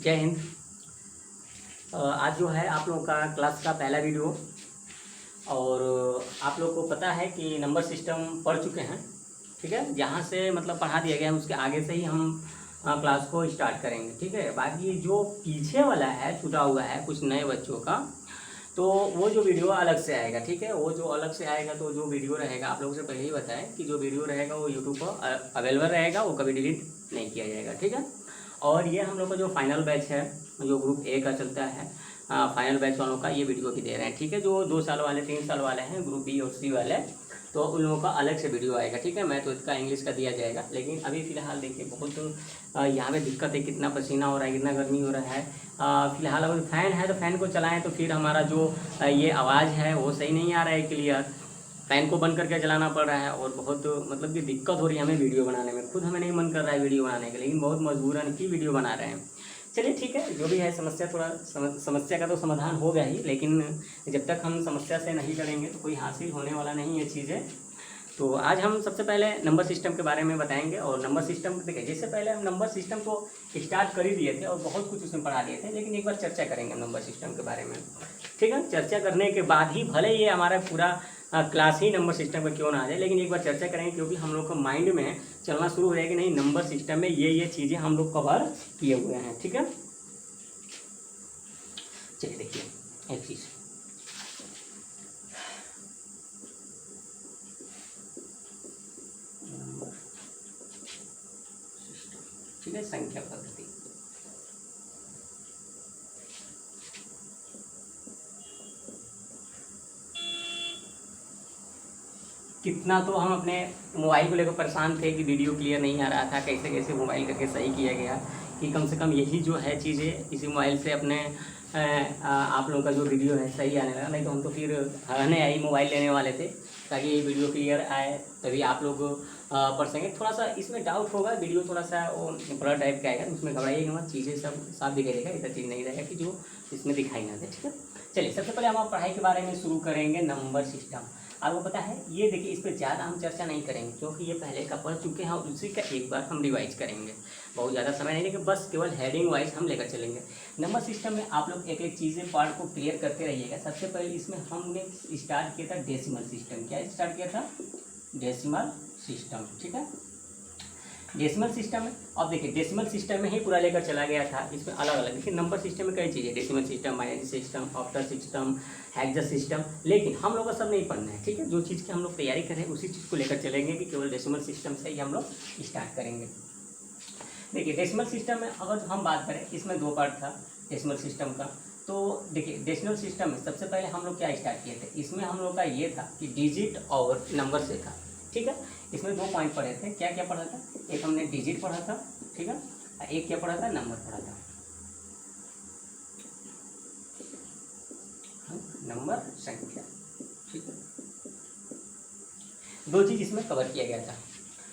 जय हिंद। आज जो है आप लोगों का क्लास का पहला वीडियो, और आप लोग को पता है कि नंबर सिस्टम पढ़ चुके हैं, ठीक है। जहाँ से मतलब पढ़ा दिया गया है उसके आगे से ही हम क्लास को स्टार्ट करेंगे, ठीक है। बाकी जो पीछे वाला है छूटा हुआ है कुछ नए बच्चों का, तो वो जो वीडियो अलग से आएगा, ठीक है। वो जो अलग से आएगा तो जो वीडियो रहेगा, आप लोगों से पहले ही बताएं कि जो वीडियो रहेगा वो यूट्यूब पर अवेलेबल रहेगा, वो कभी डिलीट नहीं किया जाएगा, ठीक है। और ये हम लोग का जो फाइनल बैच है, जो ग्रुप ए का चलता है, फाइनल बैच वालों का ये वीडियो भी दे रहे हैं, ठीक है। जो 2 साल वाले 3 साल वाले हैं, ग्रुप बी और सी वाले, तो उन लोगों का अलग से वीडियो आएगा, ठीक है। मैं तो इसका इंग्लिश का दिया जाएगा, लेकिन अभी फ़िलहाल देखिए बहुत यहाँ पे दिक्कत है, कितना पसीना हो रहा है, कितना गर्मी हो रहा है। फ़िलहाल अगर फ़ैन है तो फ़ैन को चलाएं, तो फिर हमारा जो ये आवाज़ है वो सही नहीं आ रहा है क्लियर। फ़ैन को बंद करके चलाना पड़ रहा है और बहुत मतलब कि दिक्कत हो रही है हमें वीडियो बनाने में। खुद हमें नहीं मन कर रहा है वीडियो बनाने का, लेकिन बहुत मजबूरन ही वीडियो बना रहे हैं। चलिए ठीक है, जो भी है समस्या, थोड़ा समस्या का तो समाधान होगा ही, लेकिन जब तक हम समस्या से नहीं करेंगे तो कोई हासिल होने वाला नहीं है चीज़ें। तो आज हम सबसे पहले नंबर सिस्टम के बारे में बताएंगे। और नंबर सिस्टम देखिए, जिससे पहले हम नंबर सिस्टम को स्टार्ट कर ही दिए थे और बहुत कुछ उसमें पढ़ा दिए थे, लेकिन एक बार चर्चा करेंगे नंबर सिस्टम के बारे में, ठीक है। चर्चा करने के बाद ही भले ये हमारा पूरा क्लास ही नंबर सिस्टम का क्यों ना आ जाए, लेकिन एक बार चर्चा करेंगे, क्योंकि हम लोग को माइंड में चलना शुरू हो जाएगी, नहीं नंबर सिस्टम में ये चीज़ें हम लोग कवर किए हुए हैं, ठीक है। चलिए देखिए एक चीज़, ठीक है, संख्या पद्धति। कितना तो हम अपने मोबाइल को लेकर परेशान थे कि वीडियो क्लियर नहीं आ रहा था, कैसे कैसे मोबाइल करके सही किया गया कि कम से कम यही जो है चीज़ें इसी मोबाइल से अपने आप लोगों का जो वीडियो है सही आने लगा। नहीं तो हम तो फिर हरने आई मोबाइल लेने वाले थे ताकि ये वीडियो क्लियर आए, तभी आप लोग पढ़ सकेंगे। थोड़ा सा इसमें डाउट होगा, वीडियो थोड़ा सा वो बड़ा टाइप का आएगा, उसमें घबराइएगा मत, चीज़ें सब साफ दिखाई देगा, ऐसा चीज़ नहीं रहेगा कि जो इसमें दिखाई ना दे, ठीक है। चलिए सबसे पहले हम पढ़ाई के बारे में शुरू करेंगे, नंबर सिस्टम। आपको पता है ये देखिए, इस पर ज़्यादा हम चर्चा नहीं करेंगे क्योंकि ये पहले का पढ़ चुके हैं, और उसी का एक बार हम रिवाइज करेंगे। बहुत ज़्यादा समय नहीं लेकिन बस केवल हेडिंग वाइज हम लेकर चलेंगे। नंबर सिस्टम में आप लोग एक एक चीज़ें पार्ट को क्लियर करते रहिएगा। सबसे पहले इसमें हमने स्टार्ट किया था डेसिमल सिस्टम। क्या स्टार्ट किया था? डेसिमल सिस्टम, ठीक है। डेसिमल सिस्टम में अब देखिए, डेसिमल सिस्टम में ही पूरा लेकर चला गया था। इसमें अलग अलग देखिए, नंबर सिस्टम में कई चीज़ें, decimal system, binary system, octal system, hexa system, लेकिन हम लोग का सब नहीं पढ़ना है, ठीक है। जो चीज़ की हम लोग तैयारी कर रहे हैं उसी चीज़ को लेकर चलेंगे कि केवल डेसिमल सिस्टम से ही हम लोग स्टार्ट करेंगे। देखिए डेसिमल सिस्टम में अगर हम बात करें, इसमें 2 पार्ट था डेसिमल सिस्टम का। तो देखिए डेसिमल सिस्टम में सबसे पहले हम लोग क्या स्टार्ट किए थे, इसमें हम लोग का ये था कि डिजिट और नंबर से था, ठीक है। इसमें 2 पॉइंट पढ़े थे। क्या क्या पढ़ा था? एक हमने डिजिट पढ़ा था, ठीक है, एक क्या पढ़ा था? नंबर पढ़ा था, नंबर संख्या, ठीक है। 2 चीज़ इसमें कवर किया गया था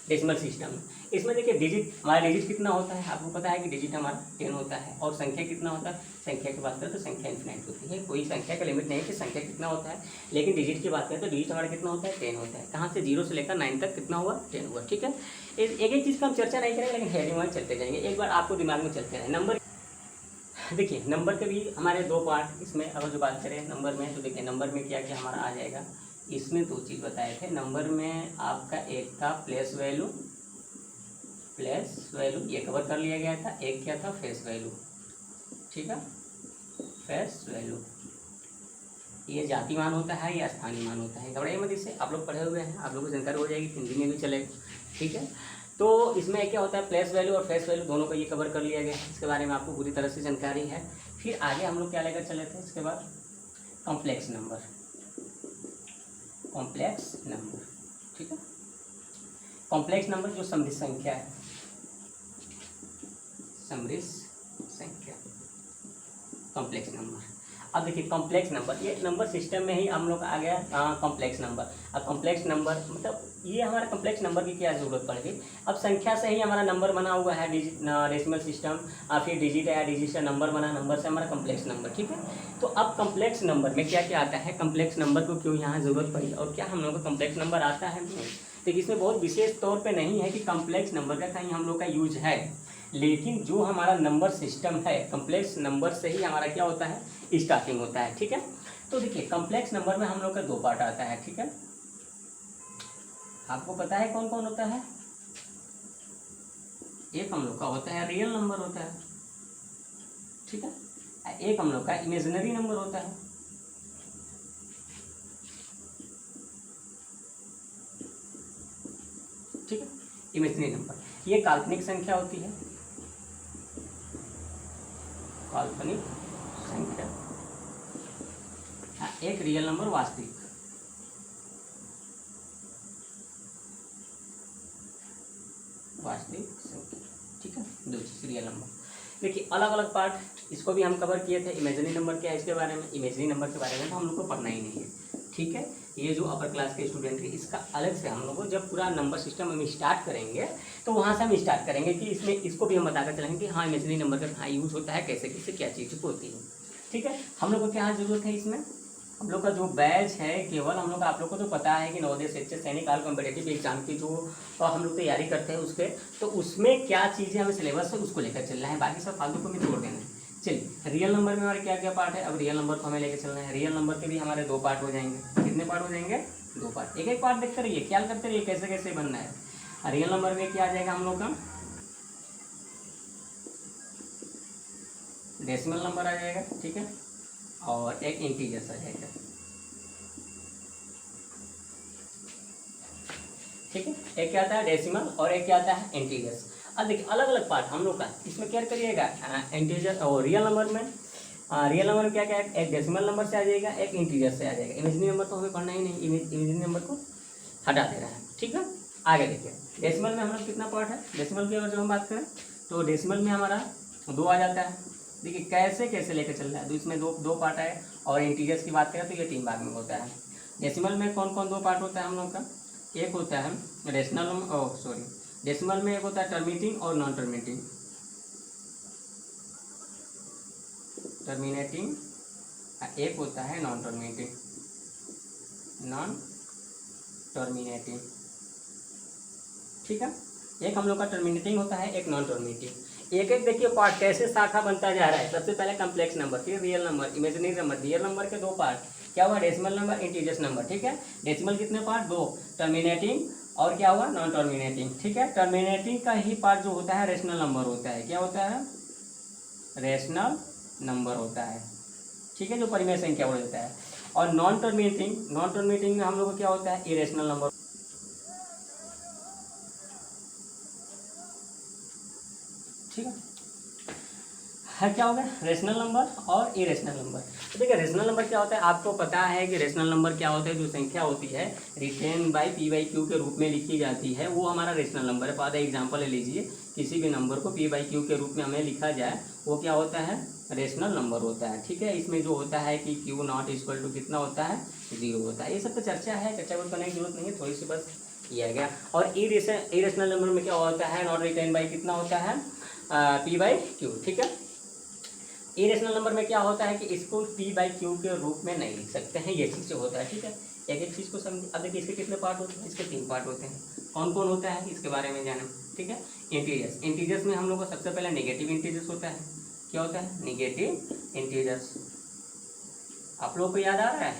डेसिमल सिस्टम में। इसमें देखिए डिजिट, हमारा डिजिट कितना होता है, आपको पता है कि डिजिट हमारा 10 होता है। और संख्या कितना होता है? संख्या की बात करें तो संख्या इन्फिनाइट होती है, कोई संख्या का लिमिट नहीं है कि संख्या कितना होता है। लेकिन डिजिट की बात करें तो डिजिट हमारा कितना होता है? 10 होता है। कहाँ से? 0 से लेकर 9 तक कितना हुआ? 10 हुआ, ठीक है। एक एक चीज़ का हम चर्चा नहीं करेंगे, लेकिन हेडिंग वाइज चलते जाएंगे, एक बार आपको दिमाग में चलते रहे। नंबर देखिए, नंबर के भी हमारे 2 पार्ट इसमें अगर जो बात करें नंबर में, तो देखिए नंबर में क्या क्या हमारा आ जाएगा। इसमें 2 चीज़ बताए थे नंबर में। आपका एक था प्लेस वैल्यू, ये कवर कर लिया गया था। एक क्या था? फेस वैल्यू, ठीक है। फेस वैल्यू ये जाति मान होता है या स्थानीय मान होता है, घबराइए मत, इससे आप लोग पढ़े हुए हैं, आप लोगों को जानकारी हो जाएगी, हिंदी में भी चलेगा, ठीक है। तो इसमें क्या होता है, प्लेस वैल्यू और फेस वैल्यू दोनों को ये कवर कर लिया गया है। इसके बारे में आपको पूरी तरह से जानकारी है। फिर आगे हम लोग क्या लेकर चले थे इसके बाद? कॉम्प्लेक्स नंबर, कॉम्प्लेक्स नंबर, ठीक है। कॉम्प्लेक्स नंबर जो समृद्ध संख्या है, समृद्ध संख्या, कॉम्प्लेक्स नंबर। अब देखिए कॉम्प्लेक्स नंबर, ये नंबर सिस्टम में ही हम लोग आ गया कॉम्प्लेक्स नंबर। अब कॉम्प्लेक्स नंबर मतलब ये हमारा कॉम्प्लेक्स नंबर की क्या ज़रूरत पड़ गई? अब संख्या से ही हमारा नंबर बना हुआ है, डेसिमल सिस्टम, फिर डिजिट आया, डिजिट से नंबर बना, नंबर से हमारा कॉम्प्लेक्स नंबर, ठीक है। तो अब कॉम्प्लेक्स नंबर में क्या क्या आता है, कॉम्प्लेक्स नंबर को क्यों यहाँ ज़रूरत पड़ी और क्या हम लोग को कॉम्प्लेक्स नंबर आता है? देखिए इसमें बहुत विशेष तौर पर नहीं है कि कॉम्प्लेक्स नंबर का कहीं हम लोग का यूज है, लेकिन जो हमारा नंबर सिस्टम है कम्प्लेक्स नंबर से ही हमारा क्या होता है, स्टार्टिंग होता है। ठीक है, तो देखिए कम्प्लेक्स नंबर में हम लोग का दो पार्ट आता है। ठीक है, आपको पता है कौन कौन होता है? एक हम लोग का होता है रियल नंबर होता है, ठीक है, एक हम लोग का इमेजिनरी नंबर होता है। ठीक है, इमेजिनरी नंबर ये काल्पनिक संख्या होती है, काल्पनिक संख्या। एक रियल नंबर वास्तविक। वास्तविक संख्या, ठीक है, दो चीज रियल नंबर। देखिए अलग अलग पार्ट इसको भी हम कवर किए थे। इमेजिनरी नंबर क्या है इसके बारे में, इमेजिनरी नंबर के बारे में तो हम लोग को पढ़ना ही नहीं है। ठीक है, ये जो अपर क्लास के स्टूडेंट है इसका अलग से हम लोग को जब पूरा नंबर सिस्टम हम स्टार्ट करेंगे तो वहाँ से हम स्टार्ट करेंगे कि इसमें इसको भी हम बताकर चलेंगे कि हाँ इमेजिनरी नंबर का कहाँ यूज़ होता है, कैसे कैसे क्या चीज़ होती है। ठीक है, हम लोग को क्या ज़रूरत है इसमें, हम लोग का जो बैच है केवल हम लोग आप लोग को तो पता है कि नवोदय शिक्षक सैनिक ऑल कॉम्पिटेटिव एग्जाम की जो हम लोग तैयारी करते हैं उसके, तो उसमें क्या चीज़ें हमें सिलेबस है उसको लेकर चलना है, बाकी सब फालतू को भी छोड़ देना है। चलिए रियल नंबर में हमारे क्या क्या पार्ट है, अब रियल नंबर को हमें लेकर चलना है। रियल नंबर के भी हमारे दो पार्ट हो जाएंगे। कितने पार्ट हो जाएंगे? दो पार्ट। एक एक पार्ट देखते रहिए, ख्याल करते रहिए कैसे कैसे बनना है। रियल नंबर में क्या आ जाएगा हम लोग का, डेसिमल नंबर आ जाएगा, ठीक है, और एक इंटीजर्स आ जाएगा। ठीक है, एक क्या आता है डेसिमल और एक क्या आता है इंटीजर्स। अब देखिए अलग अलग पार्ट हम लोग का इसमें क्या करिएगा, इंटीजर और रियल नंबर में रियल नंबर में क्या क्या है, एक डेसिमल नंबर से आ जाएगा, एक इंटीजर से आ जाएगा। इमेजिनरी नंबर तो हमें पढ़ना ही नहीं, इमेजिनरी नंबर को हटा दे रहा है। ठीक है, आगे देखिए डेसिमल में हम लोग कितना पार्ट है, डेसिमल की अगर जो हम बात करें तो डेसिमल में हमारा दो आ जाता है। देखिए कैसे कैसे लेकर चल रहा है, तो इसमें दो पार्ट है, और इंटीजर्स की बात करें तो ये 3 भाग में होता है। डेसिमल में कौन कौन दो पार्ट होता है हम लोग का, एक होता है डेसिमल में एक होता है टर्मिनेटिंग और नॉन टर्मिनेटिंग। टर्मिनेटिंग एक होता है नॉन टर्मिनेटिंग, नॉन टर्मिनेटिंग। ठीक है, एक हम लोग का टर्मिनेटिंग होता है, एक नॉन टर्मिनेटिंग। एक एक देखिए पार्ट कैसे शाखा बनता जा रहा है। सबसे पहले कम्प्लेक्स नंबर, फिर real number, imaginary number. Real number के दो पार्ट क्या हुआ, डेसिमल नंबर, इंटीजर्स नंबर। ठीक है, डेसिमल कितने पार्ट, दो, टर्मिनेटिंग और क्या हुआ, नॉन टर्मिनेटिंग। ठीक है, टर्मिनेटिंग का ही पार्ट जो होता है रेशनल नंबर होता है। क्या होता है, रेशनल नंबर होता है। ठीक है, जो परिमेय संख्या हो जाता है। और नॉन टर्मिनेटिंग में हम लोग को क्या होता है, इरेशनल नंबर। ठीक है, क्या हो गया, रेशनल नंबर और इरेशनल नंबर। तो देखिए रेशनल नंबर क्या होता है, आपको पता है कि रेशनल नंबर क्या होता है, जो संख्या होती है written by P by Q के रूप में लिखी जाती है, वो हमारा रेशनल नंबर है। फॉर एग्जाम्पल ले लीजिए, किसी भी नंबर को पी बाई क्यू के रूप में हमें लिखा जाए, वो क्या होता है, रेशनल नंबर होता है। ठीक है, इसमें जो होता है कि क्यू नॉट इक्वल टू कितना होता है, 0 होता है। ये सब तो चर्चा है, चर्चा को करने की जरूरत नहीं है, थोड़ी सी बस किया गया। और इरेशनल नंबर में क्या होता है, नॉट रिटेन बाई कितना होता है, पी बाई क्यू। ठीक है, इरेशनल नंबर में क्या होता है कि इसको पी बाई क्यू के रूप में नहीं लिख सकते हैं, ये चीज़ जो होता है। ठीक है, एक एक चीज़ को समझिए। अब देखिए इसके कितने पार्ट होते हैं, इसके 3 पार्ट होते हैं। कौन कौन होता है इसके बारे में जाने। ठीक है, इंटीजर्स में हम लोग को सबसे पहले नेगेटिव इंटीजर्स होता है। क्या होता है, नेगेटिव इंटीजर्स। आप लोग को याद आ रहा है,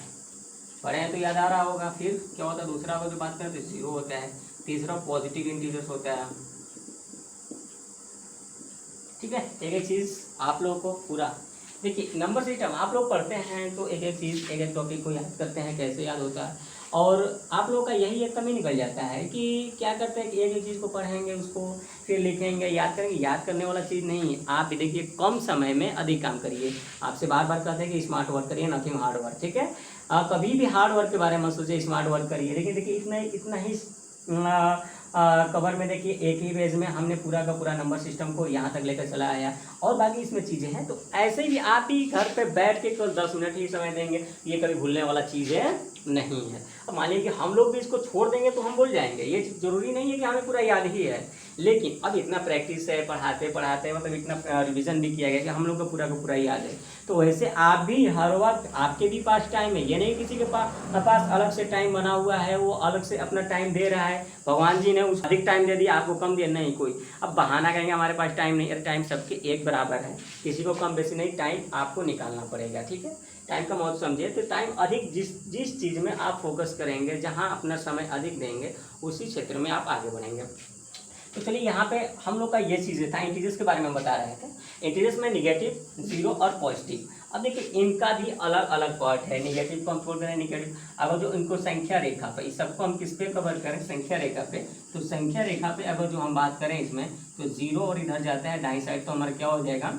पढ़े हैं तो याद आ रहा होगा। फिर क्या होता है, दूसरा अगर बात करें तो 0 होता है। तीसरा पॉजिटिव इंटीजर्स होता है। ठीक है, एक एक चीज़ आप लोगों को पूरा देखिए नंबर सिस्टम आप लोग पढ़ते हैं तो एक एक चीज़ एक एक टॉपिक को याद करते हैं, कैसे याद होता है। और आप लोगों का यही एक कमी निकल जाता है कि क्या करते हैं कि एक एक चीज़ को पढ़ेंगे, उसको फिर लिखेंगे, याद करेंगे। याद करने वाला चीज़ नहीं है। आप देखिए कम समय में अधिक काम करिए। आपसे बार बार कहते हैं कि स्मार्ट वर्क करिए, नथिंग हार्ड वर्क। ठीक है, कभी भी हार्ड वर्क के बारे में सोचिए, स्मार्ट वर्क करिए। देखिए इतना ही कवर में देखिए एक ही पेज में हमने पूरा का पूरा नंबर सिस्टम को यहाँ तक लेकर चला आया, और बाकी इसमें चीज़ें हैं। तो ऐसे ही आप ही घर पे बैठ के केवल 10 मिनट ही समय देंगे, ये कभी भूलने वाला चीज़ें नहीं है। अब मान लीजिए कि हम लोग भी इसको छोड़ देंगे तो हम भूल जाएंगे। ये जरूरी नहीं है कि हमें पूरा याद ही है। लेकिन अब इतना प्रैक्टिस है, पढ़ाते पढ़ाते मतलब इतना रिवीजन भी किया गया कि हम लोग का पूरा याद है। तो वैसे आप भी हर वक्त आपके भी पास टाइम है, ये नहीं किसी के पास अलग से टाइम बना हुआ है, वो अलग से अपना टाइम दे रहा है, भगवान जी ने उस अधिक टाइम दे दिया, आपको कम दिया नहीं। कोई अब बहाना कहेंगे हमारे पास टाइम नहीं, अरे टाइम सबके एक बराबर है, किसी को कम बेसी नहीं, टाइम आपको निकालना पड़ेगा। ठीक है, टाइम का महत्व समझिए। तो टाइम अधिक जिस चीज़ में आप फोकस करेंगे, जहाँ अपना समय अधिक देंगे, उसी क्षेत्र में आप आगे बढ़ेंगे। तो चलिए यहाँ पे हम लोग का ये चीज़ें था, इंटीजर्स के बारे में बता रहे थे। इंटीजर्स में निगेटिव, जीरो और पॉजिटिव। अब देखिए इनका भी अलग अलग पार्ट है। निगेटिव को हम छोड़ दें, निगेटिव अगर जो इनको संख्या रेखा पे, इस सबको हम किस पे कवर करें, संख्या रेखा पे। तो संख्या रेखा पे अगर जो हम बात करें इसमें, तो जीरो और इधर जाता है दाईं साइड, तो हमारा क्या हो जाएगा,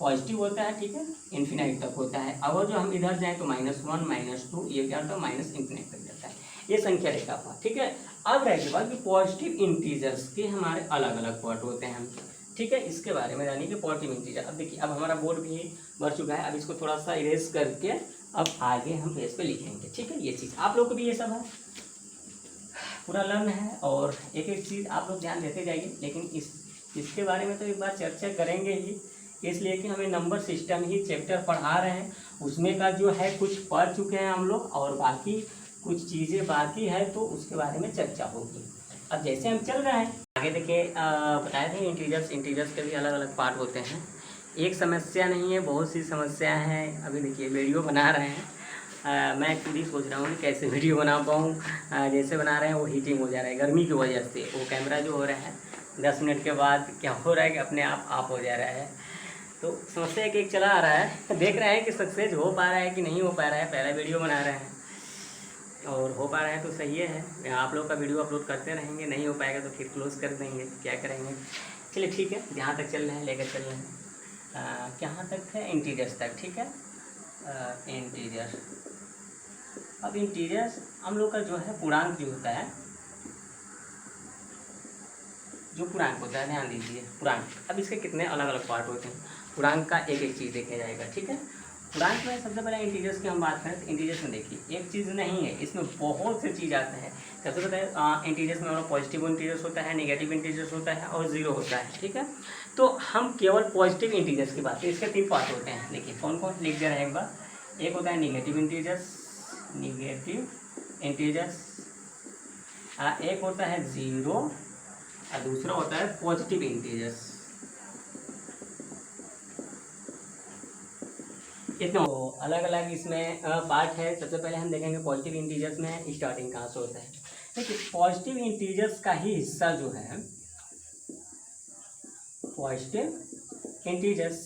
पॉजिटिव होता है। ठीक है, इन्फिनाइट तक होता है। अगर जो हम इधर जाएँ तो -1 -2, ये क्या होता है, माइनस इन्फिनाइट तक जाता है। ये संख्या रेखा पर। ठीक है, अब रह के बाद कि पॉजिटिव इंटीजर्स के हमारे अलग अलग पार्ट होते हैं। ठीक है, इसके बारे में जानिए कि पॉजिटिव इंटीजर। अब देखिए अब हमारा बोर्ड भी भर चुका है, अब इसको थोड़ा सा इरेज करके अब आगे हम पेज पे लिखेंगे। ठीक है, ये चीज़ आप लोग को भी ये सब है, पूरा लर्न है, और एक एक चीज़ आप लोग ध्यान देते जाइए। लेकिन इसके बारे में तो एक बार चर्चा करेंगे ही, इसलिए कि हमें नंबर सिस्टम ही चैप्टर पढ़ा रहे हैं, उसमें का जो है कुछ पढ़ चुके हैं हम लोग, और बाकी कुछ चीज़ें बाकी है, तो उसके बारे में चर्चा होगी। अब जैसे हम चल रहे हैं आगे, देखिए बताए थे इंटीजर्स के भी अलग अलग पार्ट होते हैं। एक समस्या नहीं है, बहुत सी समस्या हैं। अभी देखिए वीडियो बना रहे हैं, मैं खुद ही सोच रहा हूँ कि कैसे वीडियो बना पाऊँ। जैसे बना रहे हैं वो हीटिंग हो जा रहा है गर्मी की वजह से, वो कैमरा जो हो रहा है 10 मिनट के बाद क्या हो रहा है कि अपने आप ऑफ हो जा रहा है। तो समस्या एक चला आ रहा है, देख रहे हैं कि सक्सेस हो पा रहा है कि नहीं हो पा रहा है। पहला वीडियो बना रहे हैं और हो पा रहा है तो सही है, आप लोग का वीडियो अपलोड करते रहेंगे, नहीं हो पाएगा तो फिर क्लोज कर देंगे, क्या करेंगे। चलिए ठीक है, जहाँ तक चल रहे हैं लेकर चल रहे हैं। कहाँ तक है, इंटीजर्स तक। ठीक है, इंटीजर। अब इंटीजर्स हम लोग का जो है पूर्णांक जो होता है, जो पूर्णांक होता है, ध्यान दीजिए पूर्णांक। अब इसके कितने अलग अलग पार्ट होते हैं, पूर्णांक का एक एक चीज़ देखा जाएगा। ठीक है, पूर्णांक में सबसे पहले इंटीजर्स की हम बात करें तो इंटीजर्स में देखिए एक चीज़ नहीं है, इसमें बहुत से चीज़ आते हैं। सबसे पहले इंटीजर्स में हमारा पॉजिटिव इंटीजर्स होता है, नेगेटिव इंटीजर्स होता है और जीरो होता है। ठीक है, तो हम केवल पॉजिटिव इंटीजर्स की बात करें, इसके 3 पार्ट होते हैं। देखिए कौन कौन लिख दे रहे हैं एक बार। एक होता है निगेटिव इंटीजर्स, एक होता है जीरो, और दूसरा होता है पॉजिटिव इंटीजर्स। इतना अलग अलग इसमें पार्ट है। सबसे पहले हम देखेंगे पॉजिटिव इंटीजर्स में स्टार्टिंग कहाँ से होता है। देखिए पॉजिटिव इंटीजर्स का ही हिस्सा जो है, पॉजिटिव इंटीजर्स,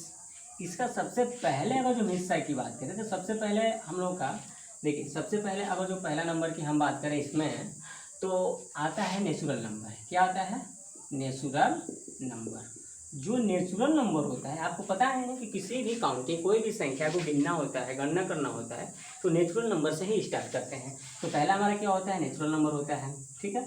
इसका सबसे पहले अगर जो हिस्सा की बात करें तो सबसे पहले हम लोग का, देखिए सबसे पहले अगर जो पहला नंबर की हम बात करें इसमें, तो आता है नेचुरल नंबर। क्या आता है, नेचुरल नंबर। जो नेचुरल नंबर होता है, आपको पता है कि किसी भी काउंटिंग कोई भी संख्या को गिनना होता है, गणना करना होता है, तो नेचुरल नंबर से ही स्टार्ट करते हैं। तो पहला हमारा क्या होता है, नेचुरल नंबर होता है। ठीक है,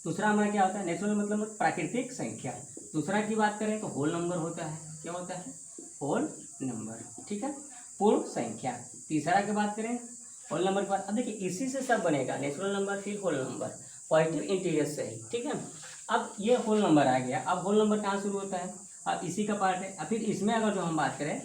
दूसरा हमारा क्या होता है, नेचुरल मतलब प्राकृतिक संख्या। दूसरा की बात करें तो होल नंबर होता है। क्या होता है, होल नंबर। ठीक है, पूर्ण संख्या। तीसरा की बात करें होल नंबर के बाद, अब देखिए इसी से सब बनेगा, नेचुरल नंबर फिर होल नंबर, पॉजिटिव इंटीजर से ही। ठीक है, अब ये होल नंबर आ गया। अब होल नंबर कहाँ शुरू होता है, अब इसी का पार्ट है। अब फिर इसमें अगर जो हम बात करें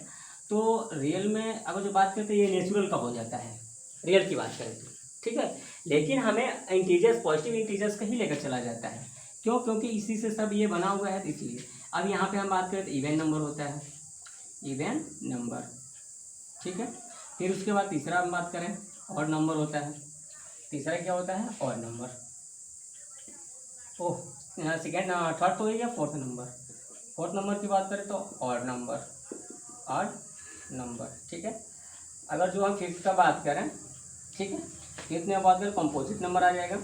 तो रियल में अगर जो बात करते हैं ये नेचुरल का हो जाता है, रियल की बात करें तो। ठीक है, लेकिन हमें इंटीजर्स, पॉजिटिव इंटीजर्स का ही लेकर चला जाता है। क्यों, क्योंकि इसी से सब ये बना हुआ है, इसलिए। अब यहाँ पे हम बात करें तो इवन नंबर होता है, इवन नंबर। ठीक है, फिर उसके बाद तीसरा हम बात करें ऑड नंबर होता है। तीसरा क्या होता है, ऑड नंबर। ओह सेकेंड थर्ड तो हो गया फोर्थ नंबर। फोर्थ नंबर की बात करें तो ऑड नंबर, ऑड नंबर। ठीक है, अगर जो हम फिफ्थ का बात करें, ठीक है, फिफ्थ में बात करें कंपोजिट नंबर आ जाएगा,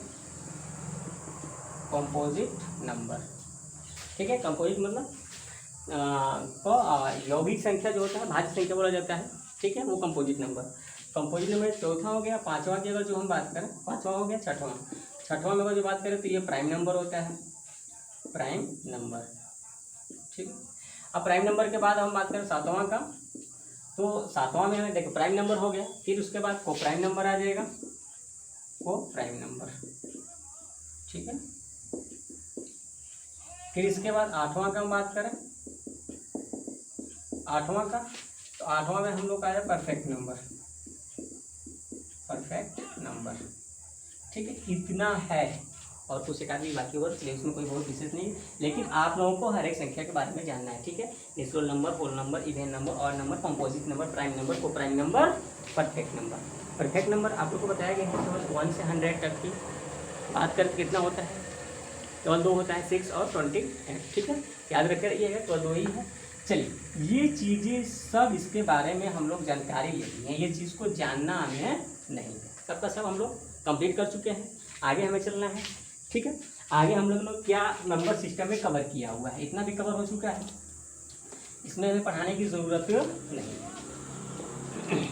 कंपोजिट नंबर। ठीक है, कंपोजिट मतलब यौगिक संख्या जो होता है, भाज्य संख्या बोला जाता है। ठीक है, वो कंपोजिट नंबर। कंपोजिट नंबर चौथा हो गया। पाँचवा की अगर जो हम बात करें, पाँचवा हो गया। छठवां में अगर जो बात करें तो ये प्राइम नंबर होता है, प्राइम नंबर। ठीक, अब प्राइम नंबर के बाद हम बात करें सातवां का, तो सातवां में हमें देखो प्राइम नंबर हो गया, फिर उसके बाद को प्राइम नंबर आ जाएगा, को प्राइम नंबर। ठीक है, फिर इसके बाद आठवां का हम बात करें, आठवां का, तो आठवां में हम लोग का है परफेक्ट नंबर, परफेक्ट नंबर, ठीक है। इतना है और कुछ एक आदमी बाकी वर्ड, उसमें कोई बहुत विशेष नहीं, लेकिन आप लोगों को हर एक संख्या के बारे में जानना है, ठीक है। Natural number, whole number, even number, odd number, composite number, prime number, coprime number, perfect number. Perfect number आप लोग को बताया गया है केवल 1 से 100 तक की बात करके कितना होता है, केवल 2 होता है, 6 और 28, ठीक है। याद रखे रहिएगा, केवल 2 ही है। चलिए, ये चीज़ें सब इसके बारे में हम लोग जानकारी लेनी है, ये चीज़ को जानना हमें नहीं है। सब का सब हम लोग कंप्लीट कर चुके हैं, आगे हमें चलना है, ठीक है। आगे हम लोग क्या नंबर सिस्टम में कवर किया हुआ है, इतना भी कवर हो चुका है, इसमें हमें पढ़ाने की ज़रूरत नहीं है।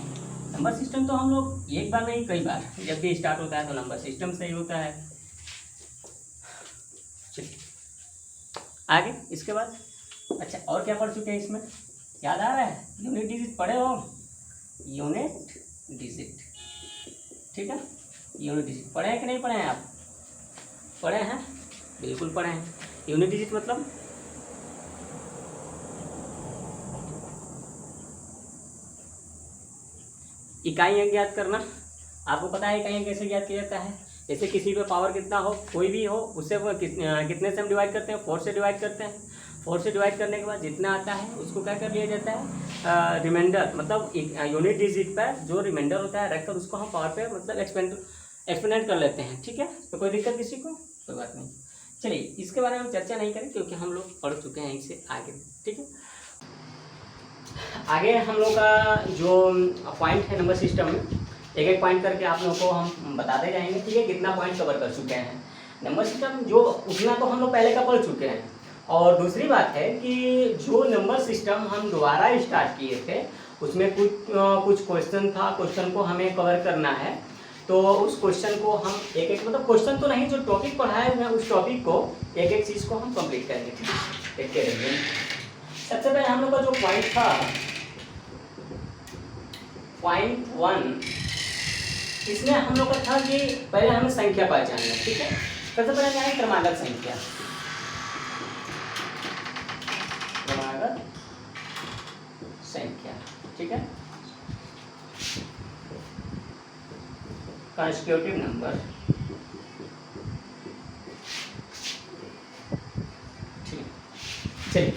नंबर सिस्टम तो हम लोग एक बार नहीं कई बार जब भी स्टार्ट होता है तो नंबर सिस्टम से ही होता है। चलिए आगे, इसके बाद अच्छा और क्या पढ़ चुके हैं इसमें, याद आ रहा है? यूनिट डिजिट पढ़े हो, यूनिट डिजिट, ठीक है। यूनिट डिजिट पढ़े हैं कि नहीं पढ़े हैं? आप पढ़े हैं? बिल्कुल पढ़े हैं। यूनिट डिजिट मतलब इकाई अंक ज्ञात करना। आपको पता है इकाई अंक कैसे ज्ञात किया जाता है? जैसे किसी पे पावर कितना हो, कोई भी हो, उससे वो कितने से हम डिवाइड करते हैं? 4 से डिवाइड करते हैं। 4 से डिवाइड करने के बाद जितना आता है उसको क्या कर लिया जाता है, रिमाइंडर, मतलब यूनिट डिजिट पर जो रिमाइंडर होता है रखकर उसको हम पावर पे मतलब एक्सपेंड कर लेते हैं, ठीक है। तो कोई दिक्कत किसी को? कोई बात नहीं। चलिए, इसके बारे में हम चर्चा नहीं करें क्योंकि हम लोग पढ़ चुके हैं इससे आगे, ठीक है। आगे हम लोग का जो पॉइंट है नंबर सिस्टम में, एक एक पॉइंट करके आप लोगों को हम बताते जाएंगे, ठीक है। कितना पॉइंट कवर कर चुके हैं नंबर सिस्टम, जो उतना तो हम लोग पहले का पढ़ चुके हैं। और दूसरी बात है कि जो नंबर सिस्टम हम दोबारा स्टार्ट किए थे उसमें कुछ क्वेश्चन था, क्वेश्चन को हमें कवर करना है। तो उस क्वेश्चन को हम एक एक, मतलब क्वेश्चन तो नहीं, जो टॉपिक पढ़ाए हुए हैं उस टॉपिक को एक एक चीज़ को हम कंप्लीट करेंगे, देखते रहिए। सबसे पहले हम लोग का जो पॉइंट था, पॉइंट 1, इसमें हम लोग का था कि पहले हमें संख्या पहचानना, ठीक है। सबसे पहले क्या है? क्रमागत संख्या, क्रमागत संख्या, ठीक है। कंस्टिट्यूटिव नंबर, ठीक है। चलिए,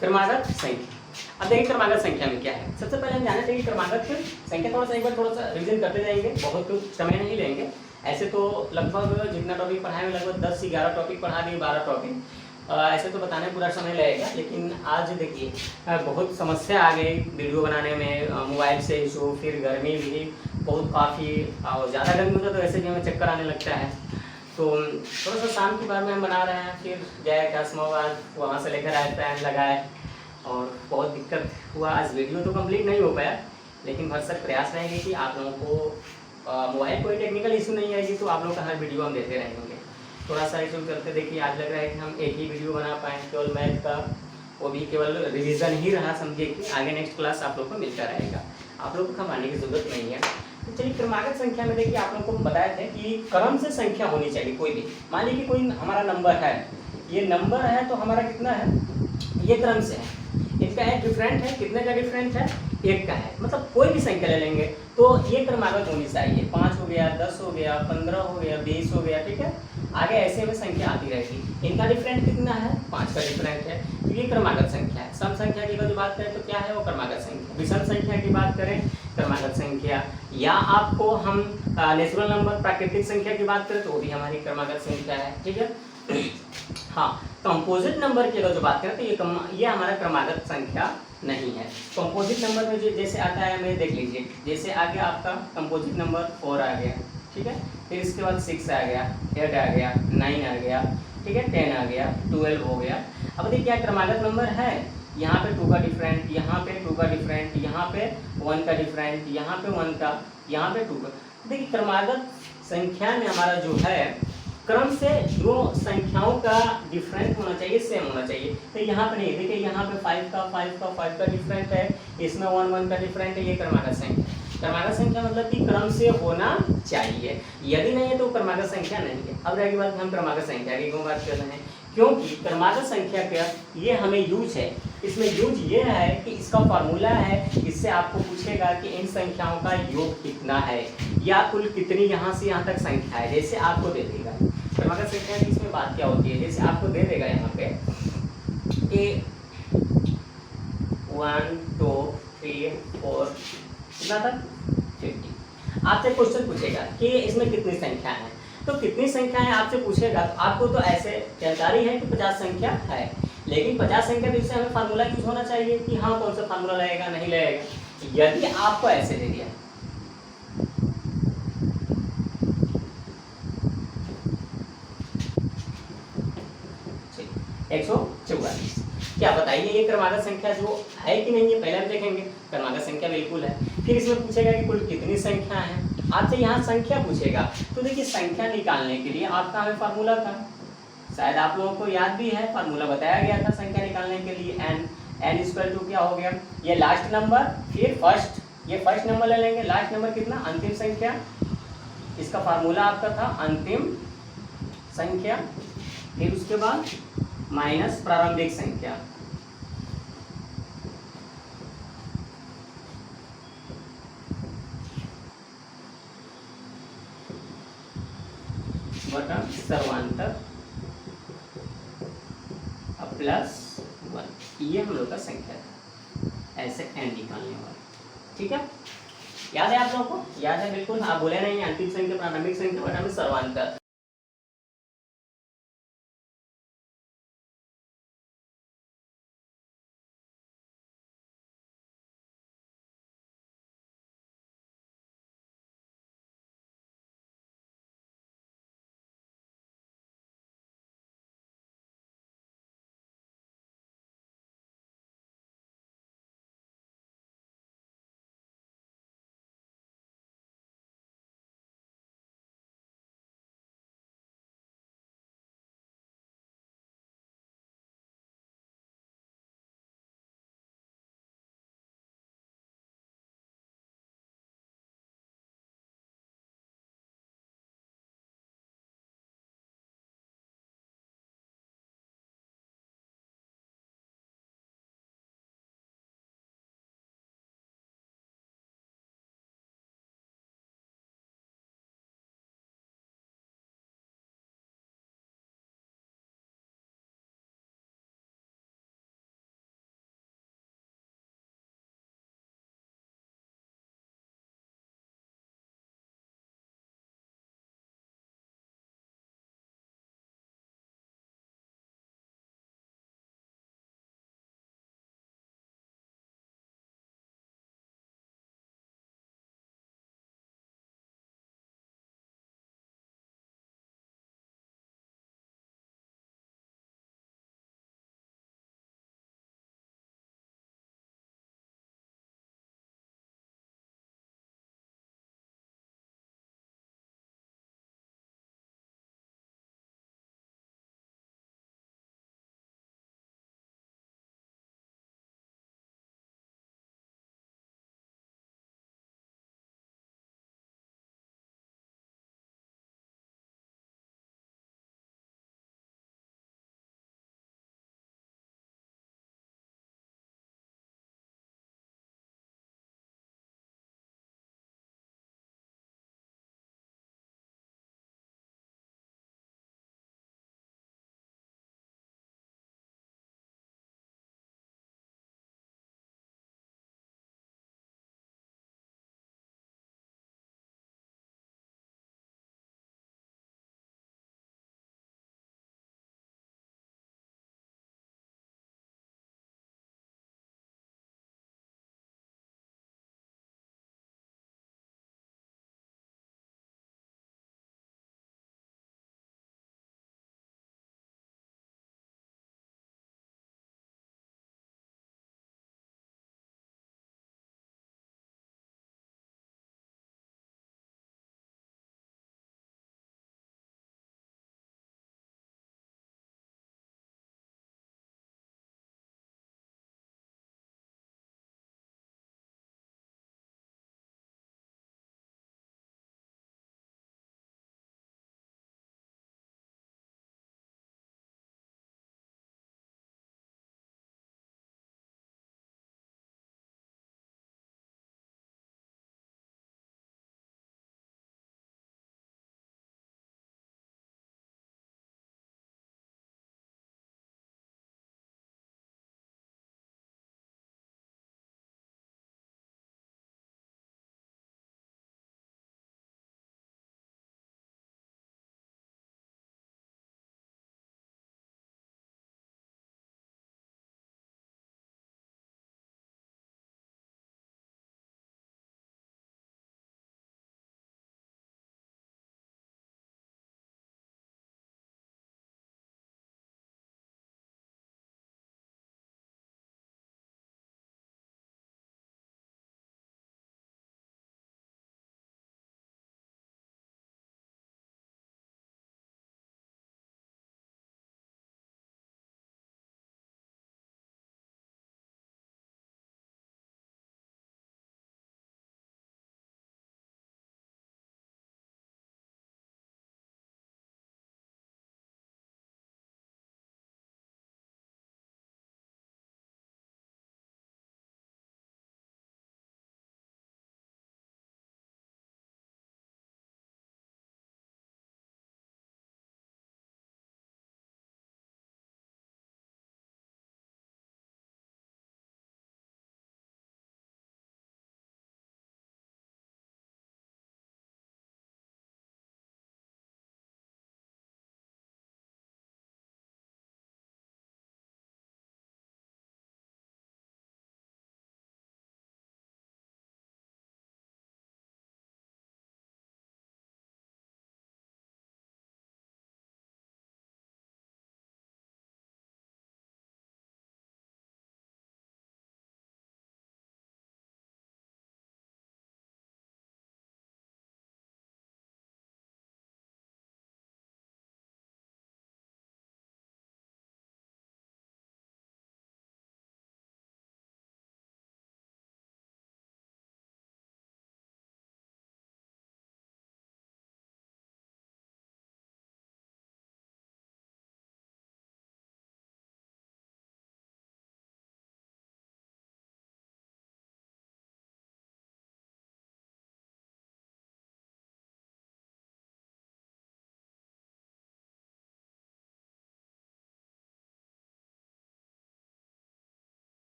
क्रमागत संख्या। अब देखिए क्रमागत संख्या में क्या है। सबसे पहले हम जानते हैं कि क्रमागत संख्या, थोड़ा सा एक बार थोड़ा सा रिवीजन करते जाएंगे, बहुत कुछ समय नहीं लेंगे। ऐसे तो लगभग जितना टॉपिक पढ़ाए लगभग 10 से 11 टॉपिक पढ़ा दिए, 12 टॉपिक। ऐसे तो बताने पूरा समय लगेगा, लेकिन आज देखिए बहुत समस्या आ गई वीडियो बनाने में, मोबाइल से इशू, फिर गर्मी भी बहुत काफ़ी, और ज़्यादा गर्मी होता है तो ऐसे भी हमें चक्कर आने लगता है। तो थोड़ा सा शाम के बारे में हम बना रहे हैं, फिर जाए कास्माबाद, वहाँ से लेकर आए, टाइम लगाए और बहुत दिक्कत हुआ। आज वीडियो तो कंप्लीट नहीं हो पाया, लेकिन भरसक प्रयास रहेंगे कि आप लोगों को मोबाइल कोई टेक्निकल इशू नहीं आएगी तो आप लोग का हर वीडियो हम देते रहेंगे। थोड़ा सा इशू करते देखिए, आज लग रहा है कि हम एक ही वीडियो बना पाएँ केवल मैथ का, वो भी केवल रिवीजन ही रहा, समझिए कि आगे नेक्स्ट क्लास आप लोग को मिलता रहेगा, आप लोग को घबराने की जरूरत नहीं है। तो चलिए, क्रमागत संख्या में देखिए आप लोग को बताए थे कि क्रम से संख्या होनी चाहिए कोई भी। मान लीजिए कि कोई हमारा नंबर है, ये नंबर है तो हमारा कितना है, ये क्रम से है, इनका एक डिफरेंट है, कितने का डिफरेंट है, 1 का है। मतलब कोई भी संख्या ले लेंगे तो ये क्रमागत होनी चाहिए। 5 हो गया, 10 हो गया, 15 हो गया, 20 हो गया, ठीक है। आगे ऐसे में संख्या आती रहेगी। इनका डिफरेंट कितना है, 5 का डिफरेंट है, तो ये क्रमागत संख्या है। सम संख्या की जो बात करें तो क्या है, वो क्रमागत संख्या। विषम संख्या की बात करें, क्रमागत संख्या। या आपको हम नेचुरल नंबर, प्राकृतिक संख्या की बात करें तो वो भी हमारी क्रमागत संख्या है, ठीक है। हाँ, कंपोजिट नंबर की अगर जो बात करें तो ये हमारा क्रमागत संख्या नहीं है। कंपोजिट नंबर में जो जैसे आता है, हमें देख लीजिए, जैसे आ गया आपका कंपोजिट नंबर 4 आ गया, ठीक है। फिर इसके बाद 6 आ गया, 8 आ गया, 9 आ गया, ठीक है, 10 आ गया, 12 हो गया। अब देखिए क्या क्रमागत नंबर है, यहाँ पे 2 का डिफरेंट, यहाँ पे 2 का डिफरेंट, यहाँ पे 1 का डिफरेंट, यहाँ पे 1 का, यहाँ पे 2 का। देखिए क्रमागत संख्या में हमारा जो है क्रम से जो संख्याओं का डिफरेंट होना चाहिए, सेम होना चाहिए। तो यहाँ पे नहीं, देखिए यहाँ पे 5 का डिफरेंट है, इसमें 1 का डिफरेंट है, ये क्रमागत संख्या। क्रमागत संख्या मतलब कि क्रम से होना चाहिए, यदि नहीं है तो क्रमागत संख्या नहीं है। अब रही बात, हम क्रमागत संख्या की क्यों बात कर रहे हैं, क्योंकि क्रमागत संख्या का ये हमें यूज है, इसमें यूज ये है कि इसका फार्मूला है, इससे आपको पूछेगा कि इन संख्याओं का योग कितना है या कुल कितनी यहाँ से यहाँ तक संख्या है। जैसे आपको दे देगा क्रमागत संख्या की इसमें बात क्या होती है, जैसे आपको दे देगा यहाँ पे कि 1 2 3 4 कितना तक 50। आपसे क्वेश्चन पूछेगा कि इसमें कितनी संख्या है, तो कितनी संख्या है आपसे पूछेगा तो आपको तो ऐसे जानकारी है कि 50 संख्या है, लेकिन 50 संख्या तो इससे हमें फार्मूला यूज होना चाहिए कि हाँ कौन सा फार्मूला लगेगा नहीं लगेगा। यदि आपको ऐसे दे दिया 144, क्या बताइए ये क्रमागत संख्या जो है कि नहीं है, पहले हम देखेंगे क्रमागत संख्या बिल्कुल है। फिर इसमें पूछेगा कि कुल कितनी संख्या है, आपसे यहाँ संख्या पूछेगा। तो देखिए संख्या निकालने के लिए आपका हमें फार्मूला था, शायद आप लोगों को याद भी है, फार्मूला बताया गया था संख्या निकालने के लिए n इक्वल टू क्या हो गया, ये लास्ट नंबर फिर फर्स्ट, ये फर्स्ट नंबर ले लेंगे, लास्ट नंबर कितना अंतिम संख्या, इसका फार्मूला आपका था अंतिम संख्या, फिर उसके बाद माइनस प्रारंभिक संख्या, बटन सर्वांतर प्लस 1, ये हम लोग का संख्या था, ऐसे n निकालने वाला। ठीक है, याद है आप लोगों को, याद है बिल्कुल, आप बोले नहीं अंतिम संख्या प्रारंभिक संख्या बटा में सर्वांतर।